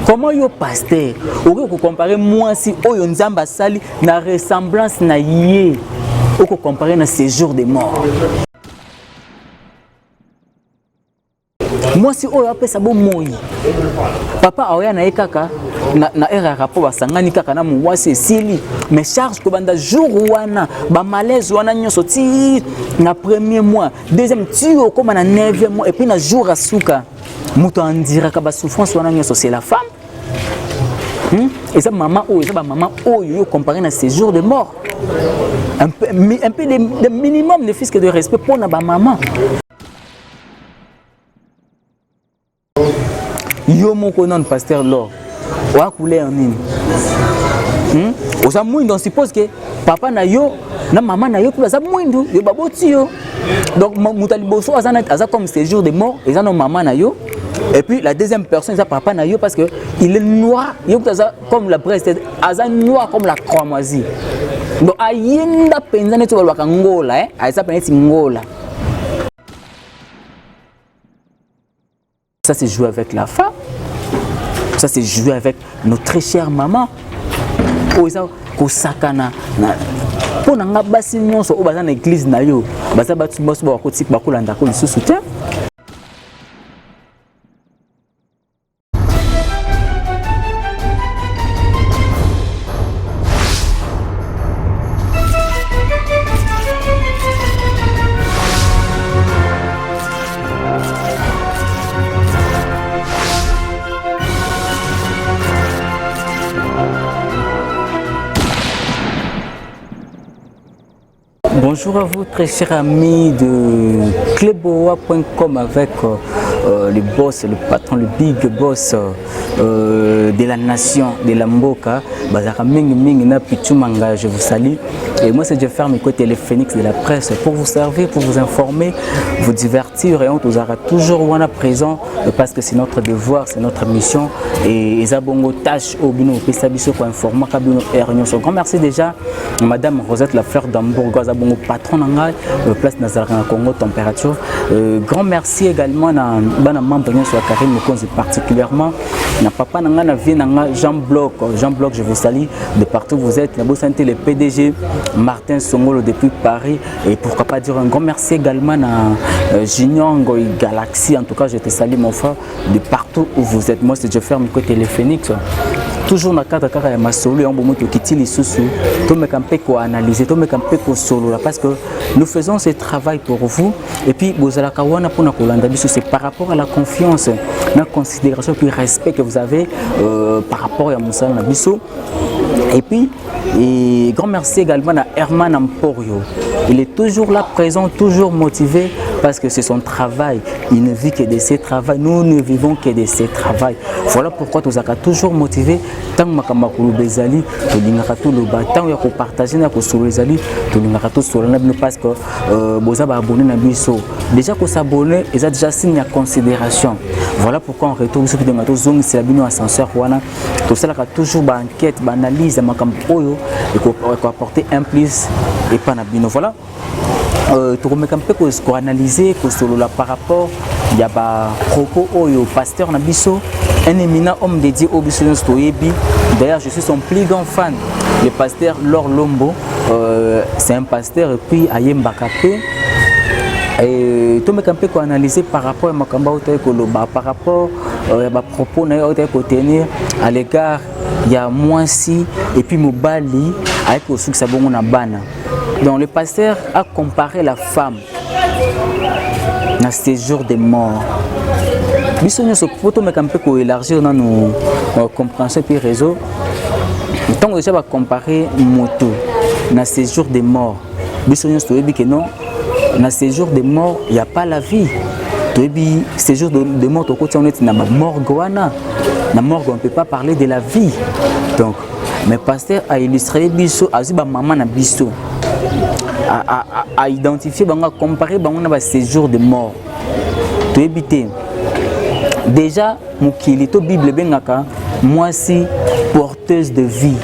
Comment yo pasteur vous comparer moi si oyo nzamba sali na ressemblance na yé vous comparer na séjour des morts. Moi si oyo apesa bo moyi papa aoya na ekaka na era rapport basangani kaka na mwasi esili mais charge ko banda jour wana ba malaise wana nyoso ti na premier mois deuxième tio comme na 9e mois et puis na jour asuka muto andira ka ba souffrance wana nyoso c'est la femme. Et ça maman yo comparé à ces jours de mort. Un peu de minimum de fisc de respect pour na ba maman. Yo mon non pasteur Lor. Wa coulé en nini. Osa muindo on suppose que papa na yo na maman na yo pour ça muindo yo baboti yo. Donc mutali boso aza comme ces jours de mort et ça non maman na yo. Et puis la deuxième personne c'est papa na yo parce que il est noir, yo comme la Brest, aza noir comme la cramoisie. Donc ayenda penza neto balwa ngola aza peneti ngola. Ça c'est jouer avec la femme. Ça c'est jouer avec notre très chère maman. Oh ça ko sakana na pona nga basi nyonso o baza na église na yo, baza batu boso ba ko tik ba ko landa ko lisusu te. Bonjour à vous très chers amis de Kleboa.com avec le boss, le patron, le big boss de la nation, de la Mboka, Bazara Mingi na Pichumanga, je vous salue. Et moi c'est Jeffer, mes côtés les phénix de la presse pour vous servir, pour vous informer, vous divertir et on vous aura toujours présent parce que c'est notre devoir, c'est notre mission et Zabongo tâche au bino Pesabiso pour informer Kabino Ernion. Grand merci déjà Madame Rosette la fleur d'Hambourg, Zabongo patron Nangai, place Nazaré Congo température. Grand merci également à Bana membre sur Karim Mokonzi particulièrement na papa Nanga na vie Nanga Jean Bloc, je vous salue de partout où vous êtes. La Beau Santé le PDG Martin Songolo depuis Paris et pourquoi pas dire un grand merci également à Jinyongo Galaxy. En tout cas je te salue mon frère de partout où vous êtes. Moi c'est Jeffer mon côté les phénix. Toujours dans le cadre de ma solo et on peut quitter les sous-sous. Tout me camper quoi analyser, tout me camper quoi solo là parce que nous faisons ce travail pour vous et puis vous allez kawana pour nous c'est par rapport à la confiance, la considération puis respect que vous avez par rapport à Moussa Nabiso. Et puis grand merci également à Herman Amporio. Il est toujours là présent, toujours motivé parce que c'est son travail. Il ne vit que de ses travaux. Nous ne vivons que de ses travaux. Voilà pourquoi nous avons toujours motivé. Tant que nous bezali, nous avons le bâton, nous avons partagé, nous avons bezali, nous avons sur le parce que vous avez abonné à Bisso. Déjà que s'abonner, ils ont déjà signé la considération. Voilà pourquoi on retourne sur le zone, c'est la ascenseur. Tout ça a toujours une enquête, une analyse, et qu'on peut apporter un plus et pas nabino. Voilà. Tu remets un peu qu'on analyser par rapport il y a des propos au pasteur Nabiso, un éminent homme dédié au Bisso Stoyebi. D'ailleurs, je suis son plus grand fan, le pasteur Lor Lombo. C'est un pasteur et puis Ayem Bakapé. Et tout me un peu qu'on analyser par rapport à Makamba par rapport à propos qu'on tenir à l'égard il y a Mouassi et puis Mobali avec le succès bon na bana. Donc le pasteur a comparé la femme dans ces jours de mort. Bisogna ce photo mais un peu qu'on élargir dans nos compréhensions puis réseau. Tant que déjà va comparer moto dans ces jours de mort. Bisogna ce que non dans ces jours de mort il n'y a pas la vie. Ces jours de mort au côté on est dans la mort guana. La mort on ne peut pas parler de la vie. Donc mais pasteur a illustré biso azuba maman na biso. À identifier, à comparer à ces jours de mort. Tu éviter. Déjà, Mukilito Bible Bengaka, moi si porteuse de vie,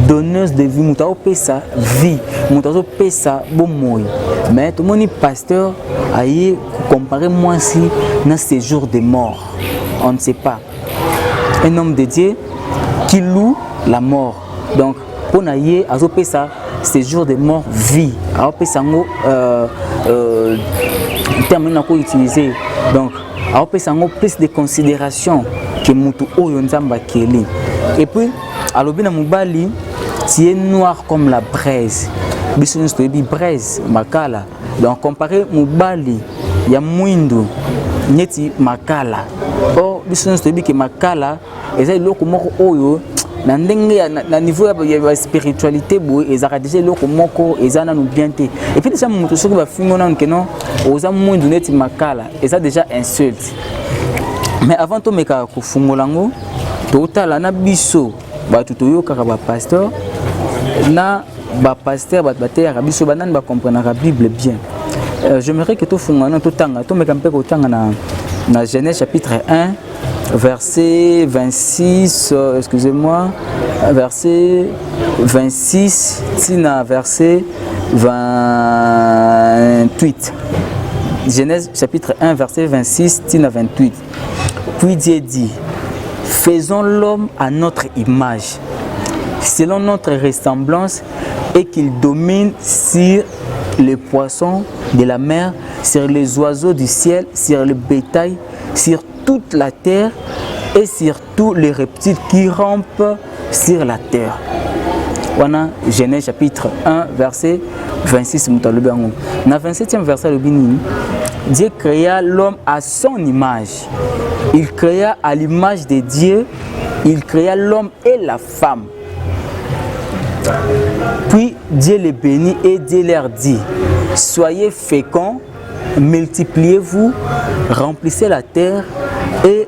donneuse de vie, Moutao Pesa, vie, Moutao Pesa, bon moi. Mais tout le monde est pasteur, aïe, comparer moi si dans ces jours de mort. On ne sait pas. un homme de Dieu qui loue la mort. Donc, pour naïe, à ça, ces jours de mort, vie. Alors, ça, terme qu'on utiliser. Donc, alors, ça, plus de considération que Moutou Oyonzamba Keli. Et puis, à l'objet de Moubali, tu es noir comme la braise. Bisous, tu es braise, makala. Donc, comparé Moubali, il y a Mouindou, Nyeti makala. Or, bisous, tu es makala, et c'est le mot Oyo. Na niveau de spiritualité, ils ont déjà le moko, ils ont bien été. Et puis, déjà, mon tour va finir que non, aux amours de net makala, ils ont déjà insulte. Mais avant tout, mes cas, Fumolango, total, na biso, batutoyo karaba pasteur, na ba pasteur, bater, biso banan ba comprendre la Bible bien. J'aimerais que tout fungano, tout tanga, tout mes campé au tanga na Genèse chapitre 1. Verset 26, excusez-moi, verset 26, tina verset 28. Genèse chapitre 1, verset 26, tina 28. Puis Dieu dit, faisons l'homme à notre image, selon notre ressemblance, et qu'il domine sur les poissons de la mer, sur les oiseaux du ciel, sur le bétail, sur toute la terre et sur tous les reptiles qui rampent sur la terre. Voilà Genèse chapitre 1 verset 26. Dans le 27e verset, Dieu créa l'homme à son image. Il créa à l'image de Dieu, il créa l'homme et la femme. Puis Dieu les bénit et Dieu leur dit, soyez féconds, multipliez-vous, remplissez la terre et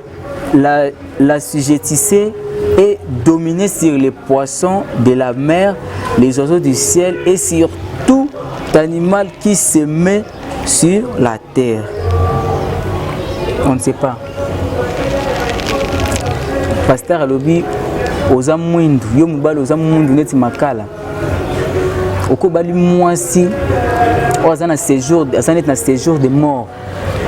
la sujettissez et dominez sur les poissons de la mer, les oiseaux du ciel et sur tout animal qui se met sur la terre. On ne sait pas. Pasteur Alobi, aux amouindou, yomubal aux amouindou neti makala. Okobali mwasi, oazana séjour, azana séjour de mort.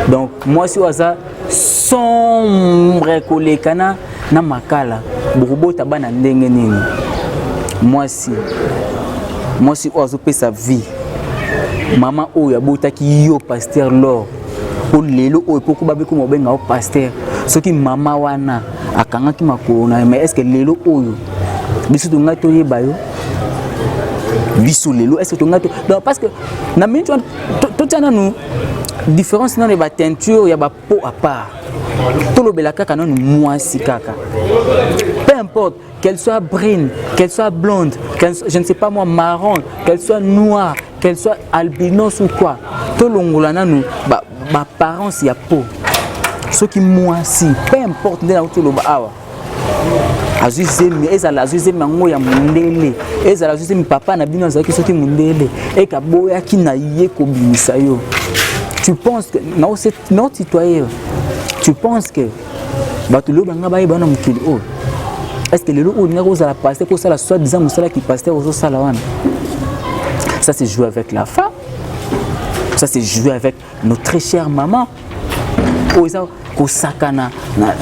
Donc moi si oaza sombre kolekana na makala, bokobota bana ndenge nini. Moi si oazo pe sa vie. Maman oyo abotaki yo pasteur lor. Pour lelo oyo poko babeko mobenga o pasteur. Soki mama wana akangaki makona, mais est-ce que lelo oyo biso to ngato yeba yo? Biso lelo est-ce que to ngato? Donc parce que na minute tout ça nous différence dans les teintures, il y a peau à part. Tout le bel kaka non moi si kaka. Peu importe qu'elle soit brune, qu'elle soit blonde, je ne sais pas moi marron, qu'elle soit noire, qu'elle soit albinos ou quoi. Tout le monde nous apparence il y a peau. Ce qui moi si peu importe dans tout le bas. Azuzemi ezala azuzemi ngo ya mundele ezala azuzemi papa na bino azaki soki mundele e kaboya ki na ye ko bimisa yo. Tu penses que non citoyen, tu penses que batulo banga baye bana mukili o, est-ce que le lo o ngako za la passer ko sala soit disant musala qui pasteur au sala wana? Ça c'est jouer avec la femme, ça c'est jouer avec notre très chère maman. O ça ko sakana na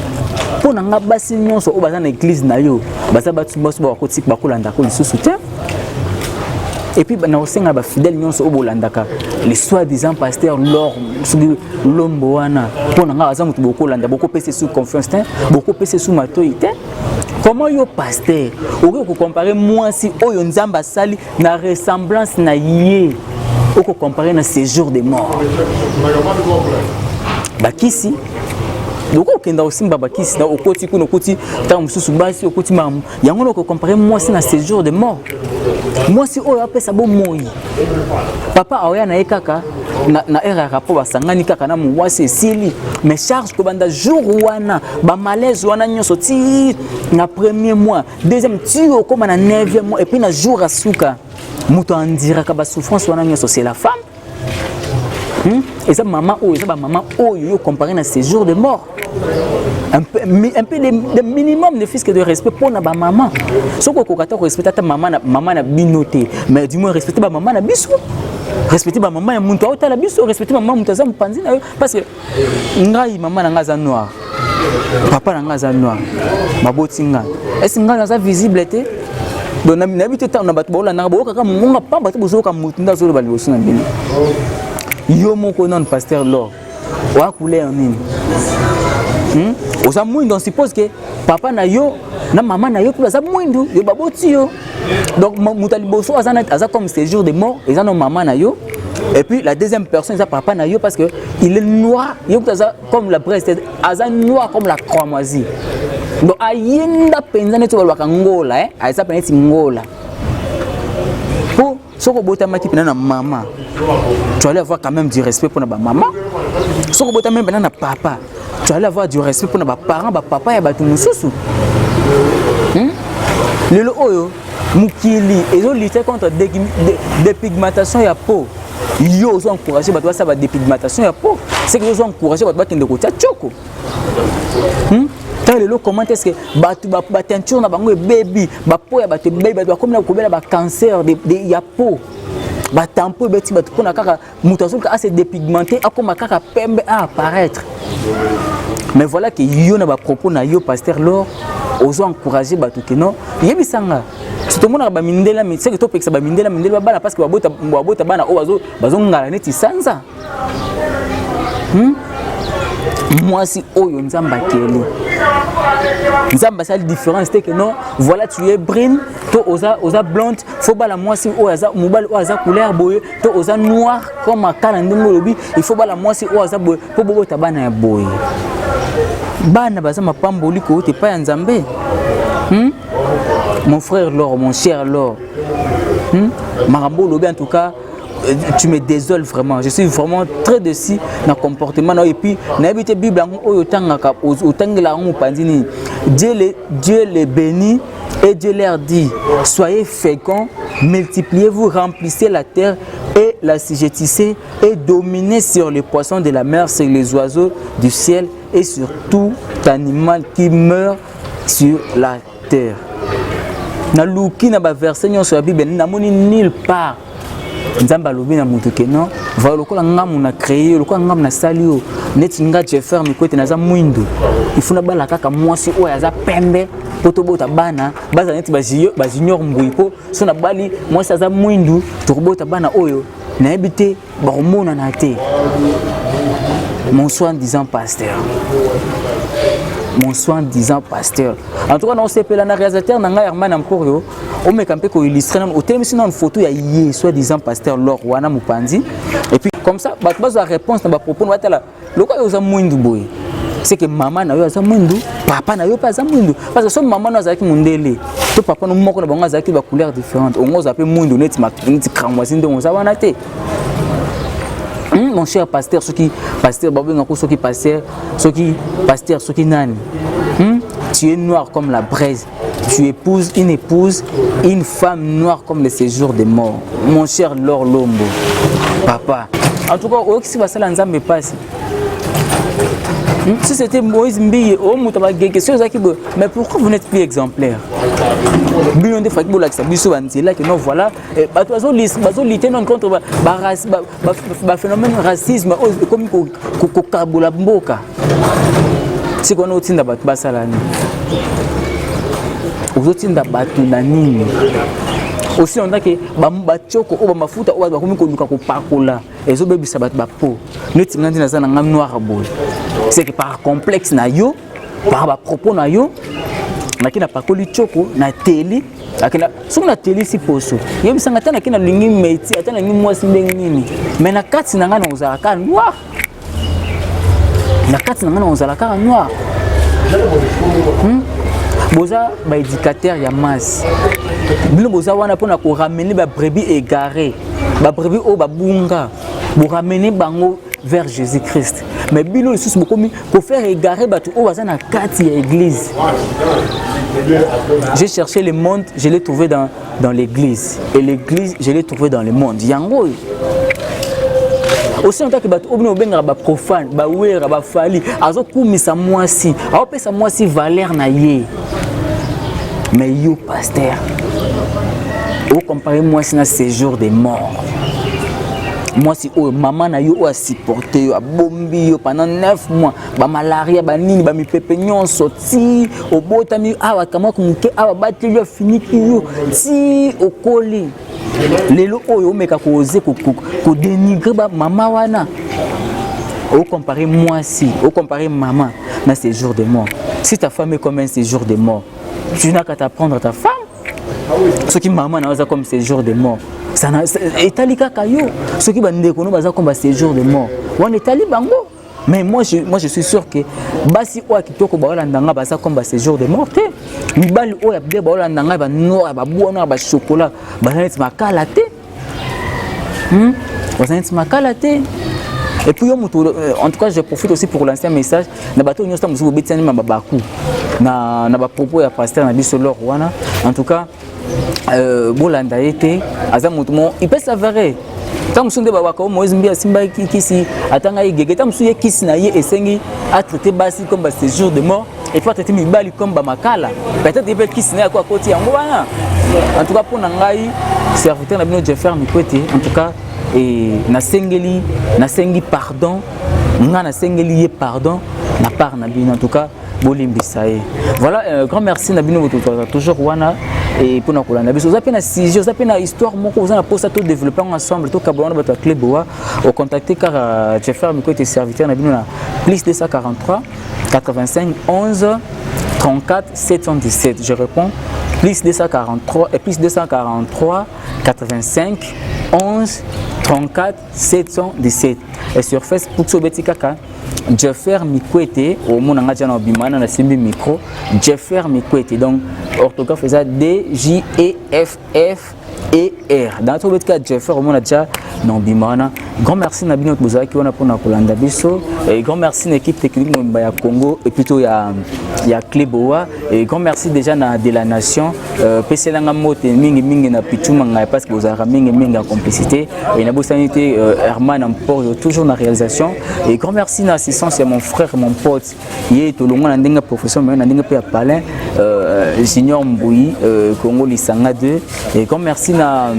pour nga basi nyonso o baza na église na yo baza batu boss ba ko tik ba ko landa ko lisusu te. Et puis na osenga ba fidèle nyonso o bolandaka les soi-disant pasteurs lor lombo wana pour nga baza mutu boko landa boko pese sous confiance te boko pese sous matoïté. Comment yo pasteur o ko comparer moi si oyo nzamba sali na ressemblance na yé o ko comparer na séjour de mort bakisi. Donc on kenda aussi babakisi na okoti kuno koti ta mususu basi okoti mamu yango loko comparer moi si na séjour de mort. Moi si oyo apesa bo moi papa aoya na ekaka na era rapport basangani kaka na mwasi esili mais charge ko banda jour wana ba malaise wana nyonso ti na premier mois deuxième ti okoma na 9e mois et puis na jour asuka muto andira ka ba souffrance wana nyonso c'est la femme. Et ça maman oyo yo comparé na séjour de mort. Un peu le minimum de fisc de respect pour na ba maman. Soko ko kata ko respecter ta maman na binoté, mais du moins respecter ba maman na biso. Respecter maman ya muntu auta la biso, respecter maman muntu za mpanzi na yo parce que ngai maman na ngaza noir. papa nanga za noir babotinga est-ce nga na za visible était donc na habité tant na bato bola na boka ka munga pa bato bozoka mutinda zo bali bosuna bini yo moko non pasteur Lor wa couleur nini oza mwindu on suppose que papa na yo na maman na yo pe baza mwindu yo baboti yo donc mutali boso aza comme séjour de mort et ça non maman na yo. Et puis la deuxième personne, c'est papa Nayo parce que il est noir, il est comme la Brest, il est noir comme la cramoisie. Donc ayenda penzane tu balwa kangola ayesa peneti ngola. Pour soko bota maki pena na maman. Tu allais avoir quand même du respect pour na maman. Soko bota même pena na papa. Tu allais avoir du respect pour na parents, papa ya batu mususu. Lelo oyo mukili ezo lutter contre dépigmentation ya peau. Yo os encouragé bato ça va dépigmentation ya peau. C'est que os encouragé bato kende ko tia choko. Tant le comment est-ce que bato ba teinture na bango baby, ba peau ya bato baby bato comme na ko bela ba cancer de ya peau. Ba tampo beti bato pona kaka mutazo ka se dépigmenter akoma kaka pembe à apparaître. Mais voilà que yo na ba propos na yo pasteur Lor os encouragé bato que non, yebisanga. Tout le monde a mindela mais c'est que toi peksa ba mindela bana parce que babota bana o bazo ngala neti sanza. Moi si oyo nzamba keli. Nzamba ça la différence c'est que non voilà tu es brune, toi oza blonde, faut ba la moi si o aza mobile o aza couleur boye, toi oza noir comme akala ndingo lobi, il faut ba la moi si o aza boye, pour bobota bana ya boye. Bana baza mapamboli ko te pa ya nzambe. Mon frère Lor, mon cher Lor, Marambo Lobi en tout cas, tu me désoles vraiment. Je suis vraiment très déçu dans le comportement. Et puis, n'habitez Bible Dieu les bénit et Dieu leur dit, soyez féconds, multipliez-vous, remplissez la terre et la assujettissez et dominez sur les poissons de la mer, sur les oiseaux du ciel et sur tout animal qui meurt sur la terre. Na luki na ba verset nyonso ya Bible na moni nulle part nzamba lobi na mutu ke non va lokola ngamu na créer lokola ngamu na salio neti nga je ferme côté na za mwindu ifuna bala kaka mwasi o ya za pembe poto bota bana baza neti ba junior mbuipo so na bali mwasi za mwindu to bota bana oyo na habité ba romona na te. Mon soi-disant pasteur. Mon soi-disant pasteur. En tout cas, on s'est appelé un réalisateur, on a Herman Amporio. On m'a campé pour illustrer. On a mis une photo, il y a soi-disant pasteur Lor Wana Mupandi. Et puis, comme ça, bah, tu as réponse, on va proposer. Le cas, il y a moins boy. C'est que maman n'a pas moins papa n'a pas moins parce que son maman n'a pas moins tout papa nous manque de couleurs différentes. On va appeler moins net, ma cramoisine de on s'en va nater. Mon cher pasteur, ceux qui pasteur ceux qui pasteur, ceux qui nani. Tu es noir comme la braise. Tu épouses une femme noire comme le séjour des morts. Mon cher Lor Lombo, papa. En tout cas, si va ça l'ensemble passe. Si c'était Moïse Mbiye, mais pourquoi vous n'êtes plus exemplaire? Bilan de fois que non voilà, contre phénomène racisme comme Kabula Mboka. C'est qu'on a aussi basalani. Aujourd'hui, aussi on a que bachoko o mafuta o ba komi ko luka ko pakola ezo bebi sabat ba po neti ngandi na zana ngam noir boy c'est que par complexe na yo par ba propos na yo nakina pakoli choko na teli akina somo na teli si poso yemi sanga tana kina lingi meti atana ngi mwasi ndenge nini mais na kati na ngana ozala ka noir na kati na ngana ozala ka noir boza ba éducateur ya masse bilo boza wana pona ko ramener ba brebis égarées ba brebis o ba bunga bo ramener bango vers Jésus-Christ mais bilo le sous bokomi ko faire égarer batu o baza na kati ya église. J'ai cherché le monde, je l'ai trouvé dans l'église et l'église je l'ai trouvé dans le monde yango. Aussi en tant que bato obino benga ba profane ba wera ba fali azo kumisa mwasi azo pesa mwasi valeur na ye. Mais yo pasteur, vous comparez moi c'est un séjour des morts. moi si oh maman na yo a supporté yo a bombi yo pendant 9 mois ba malaria ba nini ba mi pepe nyon sorti au botami awa kama kumuke awa bateli yo fini yo ti okoli lelo oyo meka ko oser ko dénigrer ba maman wana au comparer moi si au comparer maman na ces jours de mort. Si ta femme est comme un séjour de mort, tu n'as qu'à t'apprendre à ta femme. Ce qui maman n'a comme séjour de mort. Ça est talika kayo. Ce qui va nous découvrir comme séjour de mort. On est tali bango. Mais moi je suis sûr que basi oa kitoko ba landanga ba ça comme séjour de mort. Mi bali oya bien ba landanga ba noir ba bois ba chocolat ba net makala te. Ba net makala te. Et puis, en tout cas, je profite aussi pour lancer un message. En tout cas, il peut s'avérer. Tant que vous Moïse Mbia Simba Kisi, attendez, tant que Kisi na ye esengi a traité basi comme séjour de mort et toi traiter Mibali comme Bamakala. Peut-être il peut Kisi na quoi côté Angoana. En tout cas, pour Nangai, serviteur na bino Jeffer Mikwete, en tout cas. Et nasengi pardon, nasengi pardon, na part na bino en tout cas bolimbisae. Voilà, grand merci na bino toujours wana et pour na kolanda biso za pena sujet za pena histoire moko za na posa to développer ensemble to kabolana bato Cléboa au contacter car Jeffer Mikwete serviteur na bino na plus 243 85 11 34 717. Je réponds plus 243 et plus 243 85 11 34 717. Et sur Facebook Sobeti Kaka Jeffer Mikwete au monde en gagnant bimana na simbi micro Jeffer Mikwete, donc orthographe c'est ça D J E F F E R. Dans tout le cas Jeffer au monde déjà non bimana. Grand merci na bino bozaki wana pona kolanda biso et grand merci l'équipe technique Mwemba ya Congo et plutôt ya Cléboa et grand merci déjà na de la nation peselanga mote mingi na pituma ngai parce que vous avez mingi en complicité et na bosanité Herman Ampor toujours na réalisation et grand merci na assistance à mon frère mon pote yé to longo na ndenga professeur mais na ndenga pe Palin Junior Mbouyi Congo Lisanga 2 et grand merci na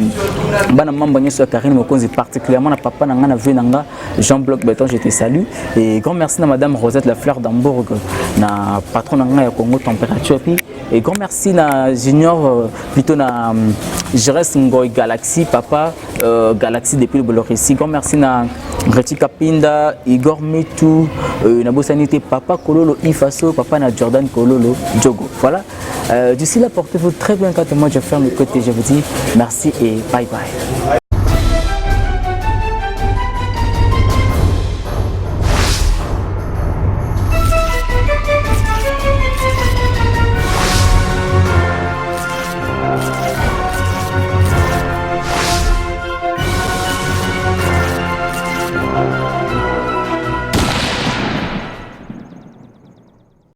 bana mamba nyeso Karine Mokonzi particulièrement na papa na vu nanga Jean-Bloc Béton, je te salue et grand merci à madame Rosette la fleur d'Hambourg na patron nanga ya Congo température et grand merci na junior plutôt na Jerez Ngoy Galaxy papa Galaxy depuis le Bolorisi. Grand merci na Greti Kapinda Igor Metou na bosanité papa Kololo Ifaso papa na Jordan Kololo Djogo. Voilà, d'ici là portez-vous très bien quand moi je ferme le côté, je vous dis merci et bye bye.